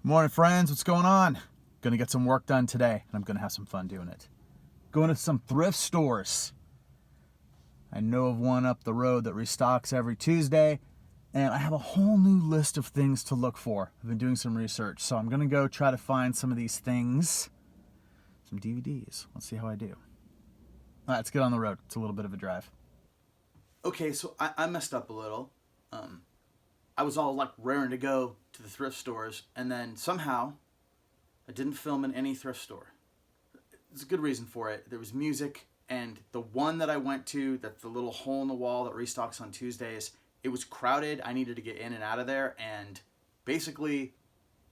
Morning, friends. What's going on? Gonna get some work done today, and I'm gonna have some fun doing it. Going to some thrift stores. I know of one up the road that restocks every Tuesday, and I have a whole new list of things to look for. I've been doing some research, so I'm gonna go try to find some of these things. Some DVDs. Let's see how I do. All right, let's get on the road. It's a little bit of a drive. Okay, so I messed up a little. I was all like raring to go to the thrift stores, and then somehow I didn't film in any thrift store. There's a good reason for it. There was music, and the one that I went to, that's the little hole in the wall that restocks on Tuesdays, it was crowded. I needed to get in and out of there, and basically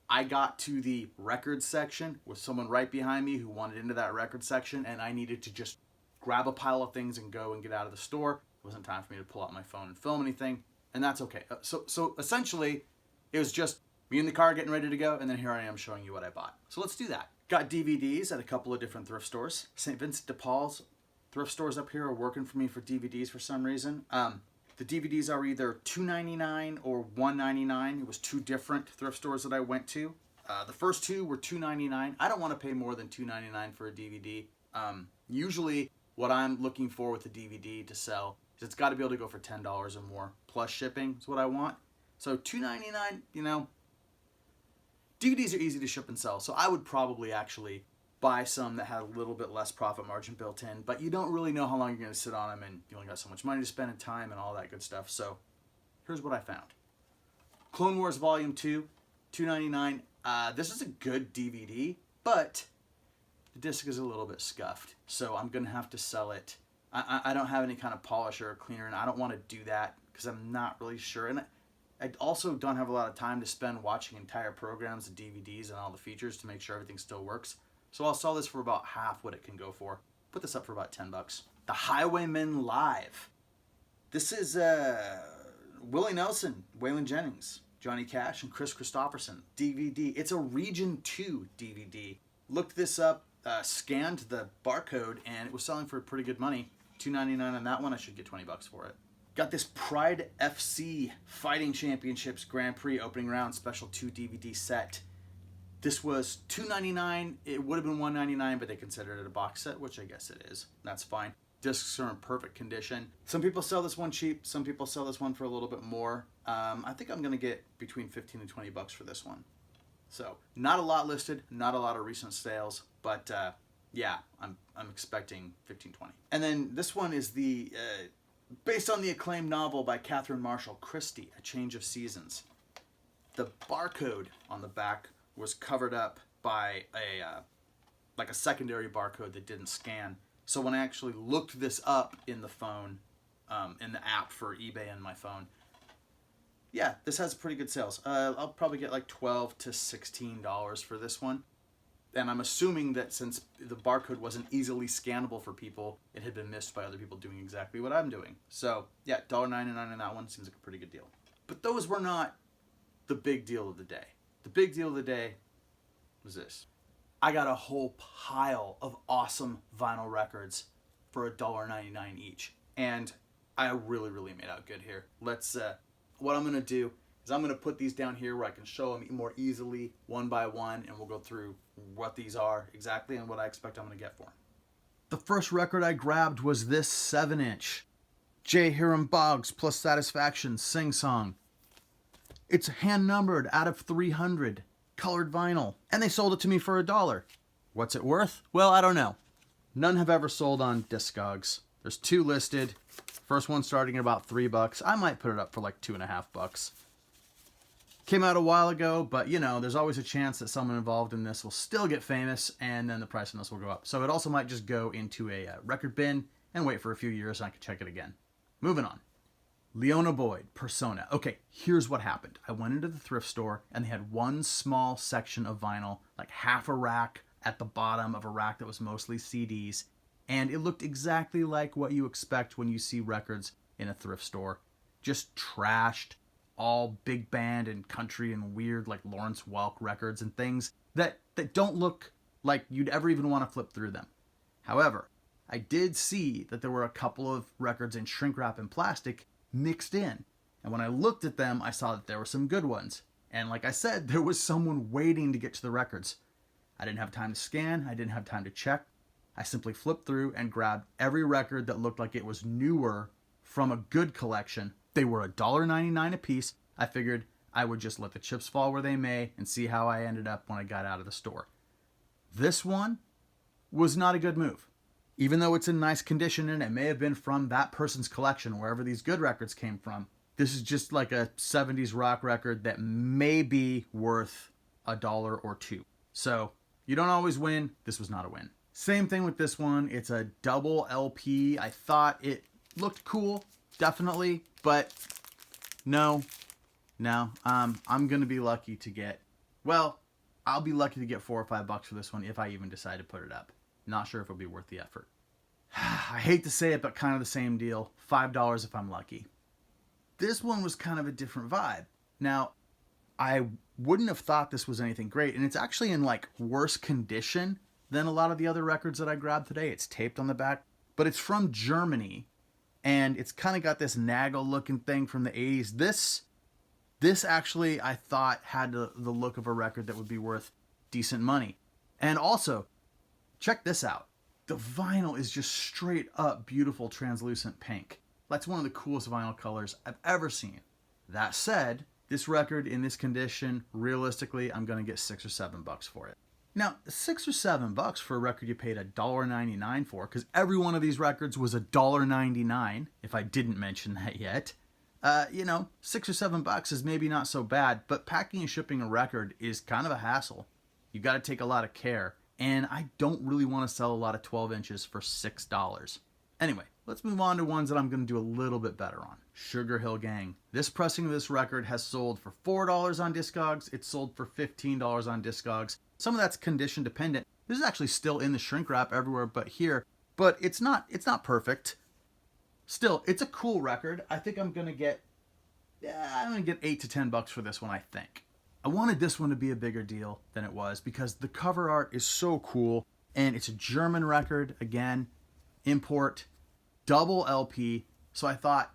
I got to the record section with someone right behind me who wanted into that record section, and I needed to just grab a pile of things and go and get out of the store. It wasn't time for me to pull out my phone and film anything, and that's okay. So essentially, it was just me in the car getting ready to go, and then here I am showing you what I bought. So let's do that. Got DVDs at a couple of different thrift stores. St. Vincent de Paul's thrift stores up here are working for me for DVDs for some reason. The DVDs are either $2.99 or $1.99. It was two different thrift stores that I went to. The first two were $2.99. I don't want to pay more than $2.99 for a DVD. Usually, what I'm looking for with a DVD to sell is it's got to be able to go for $10 or more, plus shipping is what I want. So $2.99, DVDs are easy to ship and sell, so I would probably actually buy some that had a little bit less profit margin built in, but you don't really know how long you're going to sit on them, and you only got so much money to spend and time and all that good stuff. So here's what I found. Clone Wars Volume 2, $2.99. This is a good DVD, but the disc is a little bit scuffed, so I'm going to have to sell it. I don't have any kind of polisher or cleaner, and I don't want to do that because I'm not really sure. And I also don't have a lot of time to spend watching entire programs and DVDs and all the features to make sure everything still works. So I'll sell this for about half what it can go for. Put this up for about $10. The Highwaymen Live. This is Willie Nelson, Waylon Jennings, Johnny Cash, and Chris Christopherson DVD. It's a Region 2 DVD. Looked this up, scanned the barcode, and it was selling for pretty good money. $2.99 on that one. I should get $20 for it. Got this Pride FC Fighting Championships Grand Prix opening round special 2 DVD set. This was $2.99. It would have been $1.99, but they considered it a box set, which I guess it is. That's fine. Discs are in perfect condition. Some people sell this one cheap. Some people sell this one for a little bit more. I think I'm going to get between $15 and $20 for this one. So not a lot listed, not a lot of recent sales, but yeah, I'm expecting 15, 20. And then this one is the based on the acclaimed novel by Catherine Marshall Christie, A Change of Seasons. The barcode on the back was covered up by a secondary barcode that didn't scan. So when I actually looked this up in the phone, in the app for eBay and my phone, yeah, this has pretty good sales. I'll probably get like $12 to $16 for this one. And I'm assuming that since the barcode wasn't easily scannable for people, it had been missed by other people doing exactly what I'm doing. So yeah, $1.99 on that one seems like a pretty good deal. But those were not the big deal of the day. The big deal of the day was this. I got a whole pile of awesome vinyl records for $1.99 each. And I really, really made out good here. What I'm going to do is I'm going to put these down here where I can show them more easily, one by one, and we'll go through what these are exactly and what I expect I'm going to get for them. The first record I grabbed was this 7-inch. J. Hiram Boggs plus Satisfaction Sing Song. It's hand numbered out of 300, colored vinyl, and they sold it to me for $1. What's it worth? Well, I don't know. None have ever sold on Discogs. There's 2 listed. First one starting at about $3. I might put it up for like $2.50. Came out a while ago, but there's always a chance that someone involved in this will still get famous, and then the price on this will go up. So it also might just go into a record bin and wait for a few years and I can check it again. Moving on. Leona Boyd, Persona. Okay, here's what happened. I went into the thrift store and they had one small section of vinyl, like half a rack at the bottom of a rack that was mostly CDs, and it looked exactly like what you expect when you see records in a thrift store. Just trashed, all big band and country and weird like Lawrence Welk records and things that don't look like you'd ever even want to flip through them. However, I did see that there were a couple of records in shrink wrap and plastic mixed in. And when I looked at them, I saw that there were some good ones. And like I said, there was someone waiting to get to the records. I didn't have time to scan. I didn't have time to check. I simply flipped through and grabbed every record that looked like it was newer from a good collection. They were $1.99 a piece. I figured I would just let the chips fall where they may and see how I ended up when I got out of the store. This one was not a good move. Even though it's in nice condition and it may have been from that person's collection, wherever these good records came from, this is just like a 70s rock record that may be worth $1 or $2. So you don't always win. This was not a win. Same thing with this one. It's a double LP. I thought it looked cool, definitely, but no. I'm going to be lucky to get, well, I'll be lucky to get $4 or $5 for this one if I even decide to put it up. Not sure if it'll be worth the effort. I hate to say it, but kind of the same deal. $5 if I'm lucky. This one was kind of a different vibe. Now, I wouldn't have thought this was anything great, and it's actually in like worse condition than a lot of the other records that I grabbed today. It's taped on the back, but it's from Germany, and it's kind of got this Nagel-looking thing from the 80s. This actually, I thought, had the look of a record that would be worth decent money. And also, check this out. The vinyl is just straight up beautiful translucent pink. That's one of the coolest vinyl colors I've ever seen. That said, this record in this condition, realistically, I'm going to get $6 or $7 for it. Now, $6 or $7 for a record you paid $1.99 for, because every one of these records was $1.99, if I didn't mention that yet. $6 or $7 is maybe not so bad, but packing and shipping a record is kind of a hassle. You got to take a lot of care, and I don't really want to sell a lot of 12 inches for $6. Anyway, let's move on to ones that I'm going to do a little bit better on. Sugar Hill Gang. This pressing of this record has sold for $4 on Discogs. It's sold for $15 on Discogs. Some of that's condition dependent. This is actually still in the shrink wrap everywhere but here, but it's not perfect. Still, it's a cool record. I think I'm going to get $8 to $10 for this one, I think. I wanted this one to be a bigger deal than it was because the cover art is so cool, and it's a German record, again, import, double LP, so I thought,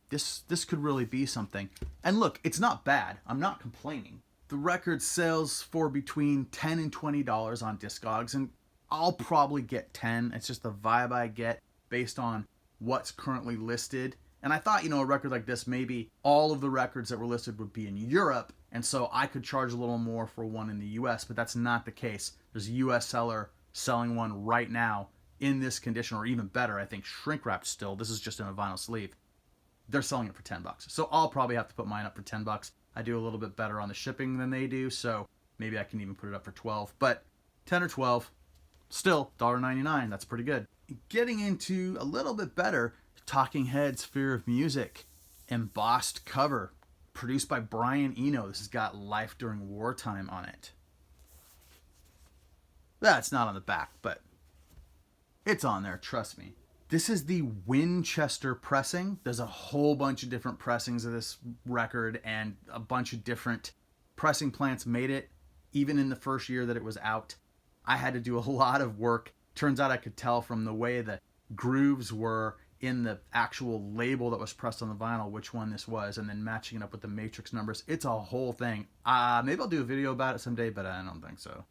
this could really be something. And look, it's not bad. I'm not complaining. The record sells for between $10 and $20 on Discogs, and I'll probably get 10. It's just the vibe I get based on what's currently listed. And I thought, a record like this, maybe all of the records that were listed would be in Europe, and so I could charge a little more for one in the US, but that's not the case. There's a US seller selling one right now in this condition, or even better, I think shrink wrapped still. This is just in a vinyl sleeve. They're selling it for $10. So I'll probably have to put mine up for $10. I do a little bit better on the shipping than they do, so maybe I can even put it up for $12. But 10 or 12, still $1.99. That's pretty good. Getting into a little bit better, Talking Heads' Fear of Music, embossed cover, produced by Brian Eno. This has got Life During Wartime on it. That's not on the back, but it's on there, trust me. This is the Winchester pressing. There's a whole bunch of different pressings of this record, and a bunch of different pressing plants made it, even in the first year that it was out. I had to do a lot of work. Turns out I could tell from the way the grooves were in the actual label that was pressed on the vinyl which one this was, and then matching it up with the matrix numbers. It's a whole thing. Maybe I'll do a video about it someday, but I don't think so.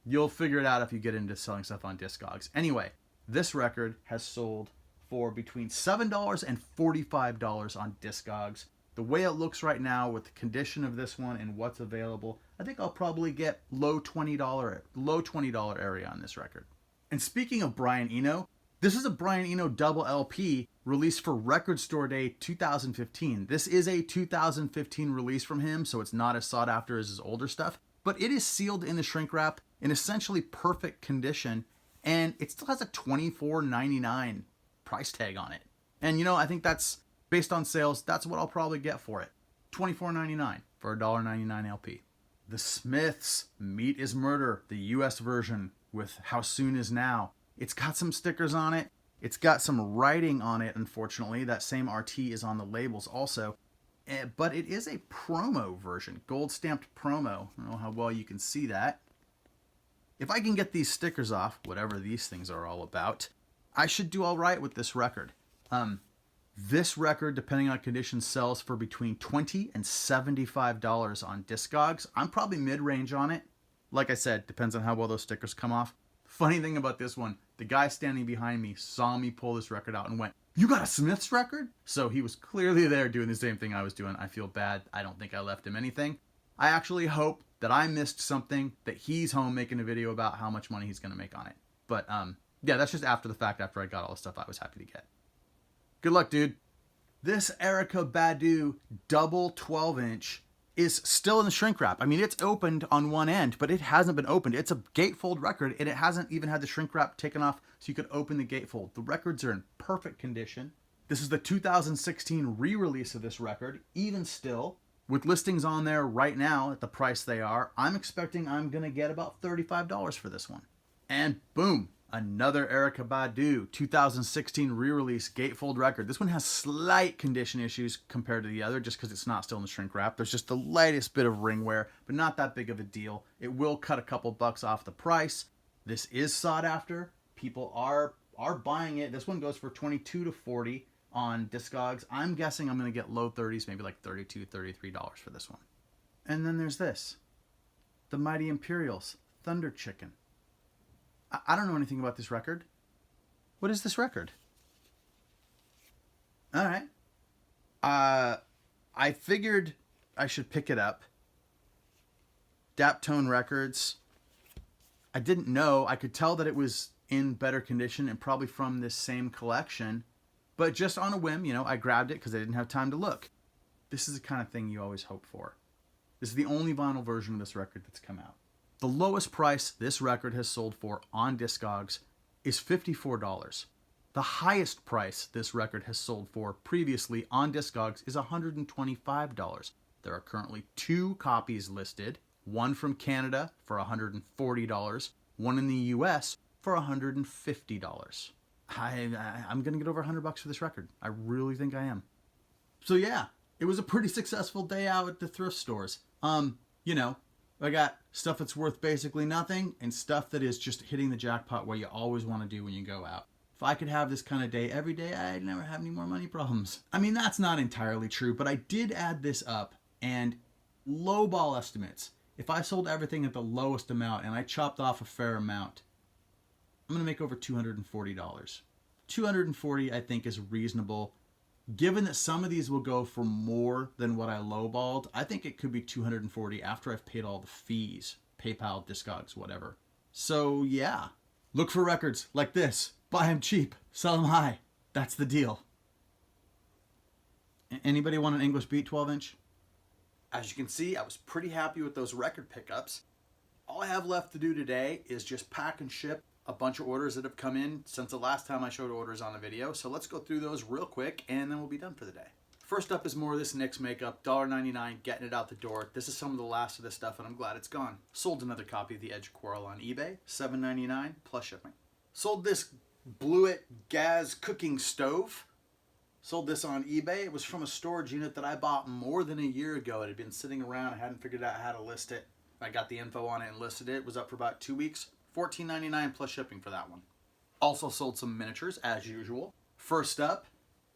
You'll figure it out if you get into selling stuff on Discogs. Anyway, this record has sold for between $7 and $45 on Discogs. The way it looks right now with the condition of this one and what's available, I think I'll probably get low $20 area on this record. And speaking of Brian Eno, this is a Brian Eno Double LP released for Record Store Day 2015. This is a 2015 release from him, so it's not as sought after as his older stuff, but it is sealed in the shrink wrap in essentially perfect condition, and it still has a $24.99 price tag on it. And I think that's, based on sales, that's what I'll probably get for it. $24.99 for a $1.99 LP. The Smiths' Meat is Murder, the US version with How Soon Is Now. It's got some stickers on it. It's got some writing on it, unfortunately. That same RT is on the labels also. But it is a promo version, gold stamped promo. I don't know how well you can see that. If I can get these stickers off, whatever these things are all about, I should do all right with this record. This record, depending on condition, sells for between $20 and $75 on Discogs. I'm probably mid-range on it. Like I said, depends on how well those stickers come off. Funny thing about this one, the guy standing behind me saw me pull this record out and went, "You got a Smiths record?" So he was clearly there doing the same thing I was doing. I feel bad. I don't think I left him anything. I actually hope that I missed something, that he's home making a video about how much money he's going to make on it. But yeah, that's just after the fact, after I got all the stuff I was happy to get. Good luck, dude. This Erykah Badu double 12-inch is still in the shrink wrap. I mean, it's opened on one end, but it hasn't been opened. It's a gatefold record, and it hasn't even had the shrink wrap taken off so you could open the gatefold. The records are in perfect condition. This is the 2016 re-release of this record. Even still, with listings on there right now at the price they are, I'm expecting I'm going to get about $35 for this one. And boom, another Erykah Badu 2016 re-release gatefold record. This one has slight condition issues compared to the other just because it's not still in the shrink wrap. There's just the lightest bit of ring wear, but not that big of a deal. It will cut a couple bucks off the price. This is sought after. People are buying it. This one goes for $22 to $40 on Discogs. I'm guessing I'm going to get low 30s, maybe like $32, $33 for this one. And then there's this. The Mighty Imperials, Thunder Chicken. I don't know anything about this record. What is this record? All right. I figured I should pick it up. Daptone Records. I didn't know. I could tell that it was in better condition and probably from this same collection. But just on a whim, I grabbed it because I didn't have time to look. This is the kind of thing you always hope for. This is the only vinyl version of this record that's come out. The lowest price this record has sold for on Discogs is $54. The highest price this record has sold for previously on Discogs is $125. There are currently 2 copies listed, one from Canada for $140, one in the US for $150. I'm going to get over $100 for this record. I really think I am. So yeah, it was a pretty successful day out at the thrift stores. I got stuff that's worth basically nothing and stuff that is just hitting the jackpot where you always want to do when you go out. If I could have this kind of day every day, I'd never have any more money problems. I mean, that's not entirely true, but I did add this up, and lowball estimates. If I sold everything at the lowest amount and I chopped off a fair amount, I'm going to make over $240. $240 I think is reasonable. Given that some of these will go for more than what I lowballed, I think it could be $240 after I've paid all the fees. PayPal, Discogs, whatever. So yeah, look for records like this. Buy them cheap, sell them high. That's the deal. Anybody want an English Beat 12-inch? As you can see, I was pretty happy with those record pickups. All I have left to do today is just pack and ship a bunch of orders that have come in since the last time I showed orders on the video. So let's go through those real quick and then we'll be done for the day. First up is more of this NYX makeup, $1.99, getting it out the door. This is some of the last of this stuff and I'm glad it's gone. Sold another copy of the Edge Quarrel on eBay, $7.99 plus shipping. Sold this Bluet gas cooking stove. Sold this on eBay. It was from a storage unit that I bought more than a year ago. It had been sitting around. I hadn't figured out how to list it. I got the info on it and listed it. It was up for about 2 weeks. $14.99 plus shipping for that one. Also sold some miniatures as usual. First up,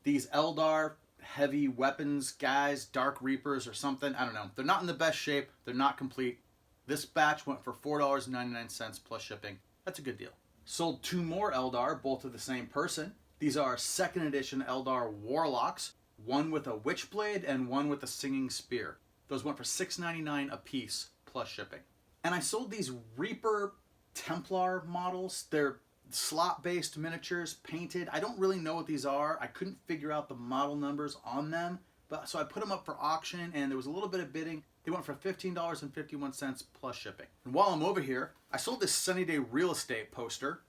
these Eldar heavy weapons guys, Dark Reapers or something. I don't know. They're not in the best shape. They're not complete. This batch went for $4.99 plus shipping. That's a good deal. Sold 2 more Eldar, both of the same person. These are 2nd edition Eldar Warlocks, one with a Witchblade and one with a Singing Spear. Those went for $6.99 a piece plus shipping. And I sold these Reaper Templar models. They're slot-based miniatures, painted. I don't really know what these are. I couldn't figure out the model numbers on them, but so I put them up for auction, and there was a little bit of bidding. They went for $15.51 plus shipping. And while I'm over here, I sold this Sunny Day Real Estate poster.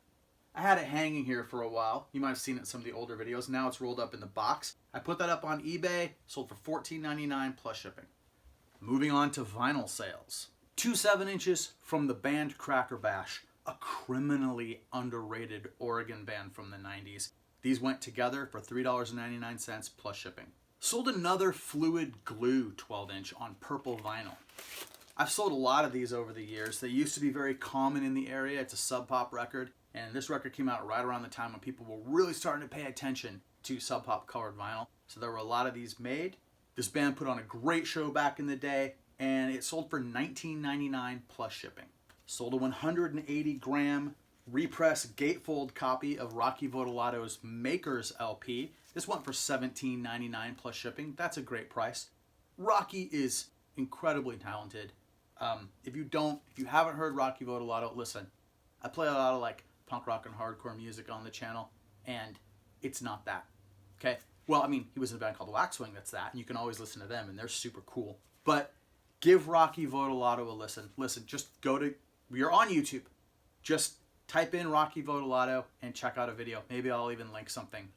I had it hanging here for a while. You might have seen it in some of the older videos. Now it's rolled up in the box. I put that up on eBay, sold for $14.99 plus shipping. Moving on to vinyl sales. 2 7-inches from the band Quarterbash, a criminally underrated Oregon band from the 90s. These went together for $3.99 plus shipping. Sold another Fluid Glue 12-inch on purple vinyl. I've sold a lot of these over the years. They used to be very common in the area. It's a sub pop record, and this record came out right around the time when people were really starting to pay attention. to Sub Pop colored vinyl. So there were a lot of these made. This band put on a great show back in the day, and it sold for $19.99 plus shipping. Sold a 180 gram repressed gatefold copy of Rocky Vodolato's Makers LP. This went for $17.99 plus shipping. That's a great price. Rocky is incredibly talented. If you haven't heard Rocky Vodolato, listen. I play a lot of like punk rock and hardcore music on the channel, and it's not that. Okay? Well, I mean, he was in a band called Waxwing that's that, and you can always listen to them, and they're super cool. But give Rocky Vodolato a listen. Listen, just you're on YouTube. Just type in Rocky Vodolato and check out a video. Maybe I'll even link something.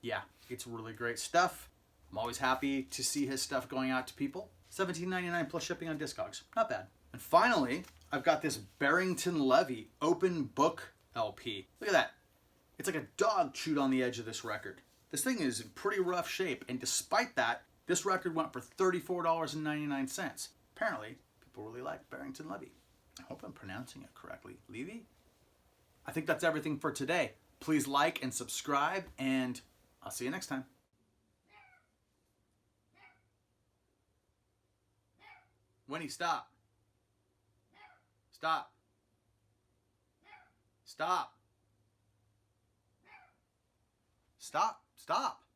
Yeah, it's really great stuff. I'm always happy to see his stuff going out to people. $17.99 plus shipping on Discogs. Not bad. And finally, I've got this Barrington Levy open book LP. Look at that. It's like a dog chewed on the edge of this record. This thing is in pretty rough shape, and despite that, this record went for $34.99. Apparently, people really like Barrington Levy. I hope I'm pronouncing it correctly. Levy? I think that's everything for today. Please like and subscribe, and I'll see you next time. Winnie, stop. Stop. Stop. Stop. Stop.